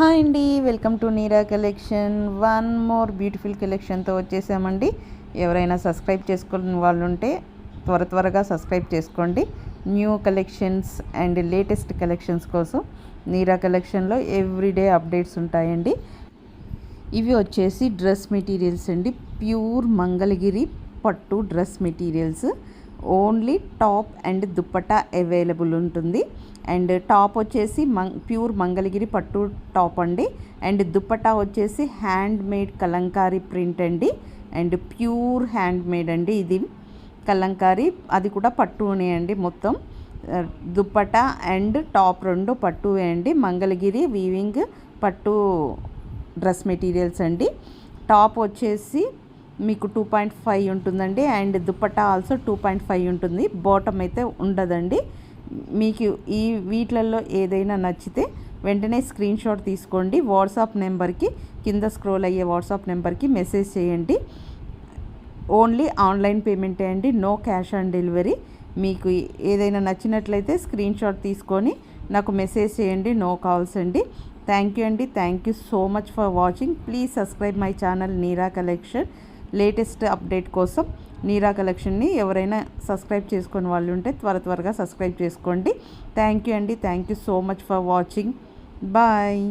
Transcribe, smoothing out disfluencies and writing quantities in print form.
Hi అండి, welcome to neera collection. One more beautiful కలెక్షన్తో వచ్చేసామండి. ఎవరైనా సబ్స్క్రైబ్ చేసుకున్న వాళ్ళు ఉంటే త్వరగా సబ్స్క్రైబ్ చేసుకోండి. New collections and latest collections కోసం నీరా కలెక్షన్లో ఎవ్రీడే అప్డేట్స్ ఉంటాయండి. ఇవి వచ్చేసి డ్రెస్ మెటీరియల్స్ అండి. ప్యూర్ మంగళగిరి పట్టు dress materials. Only top and dupatta available ఉంటుంది. అండ్ టాప్ వచ్చేసి ప్యూర్ మంగళగిరి పట్టు టాప్ అండి. అండ్ దుప్పటా వచ్చేసి హ్యాండ్ మేడ్ కలంకారీ ప్రింట్ అండి. అండ్ ప్యూర్ హ్యాండ్ మేడ్ అండి. ఇది కలంకారీ, అది కూడా పట్టునే అండి. మొత్తం దుప్పటా అండ్ టాప్ రెండు పట్టువే అండి. మంగళగిరి వీవింగ్ పట్టు డ్రెస్ మెటీరియల్స్ అండి. టాప్ వచ్చేసి మీకు 2.5 ఉంటుందండి. అండ్ దుప్పట్టా ఆల్సో 2.5 ఉంటుంది. బాటమ్ అయితే ఉండదండి. మీకు ఈ వీటిలలో ఏదైనా నచ్చితే వెంటనే స్క్రీన్ షాట్ తీసుకోండి. వాట్సాప్ నెంబర్కి, కింద స్క్రోల్ అయ్యే వాట్సాప్ నెంబర్కి మెసేజ్ చేయండి. ఓన్లీ ఆన్లైన్ పేమెంటే అండి, నో క్యాష్ ఆన్ డెలివరీ. మీకు ఏదైనా నచ్చినట్లయితే స్క్రీన్ షాట్ తీసుకొని నాకు మెసేజ్ చేయండి. నో కాల్స్ అండి. థ్యాంక్ యూ అండి. Thank you so much for watching. Please subscribe my channel neera collection. Latest update కోసం నీరా కలెక్షన్ని ఎవరైనా సబ్స్క్రైబ్ చేసుకుని వాళ్ళు ఉంటే త్వరగా సబ్స్క్రైబ్ చేసుకోండి. థ్యాంక్ యూ అండి. Thank you so much for watching. Bye.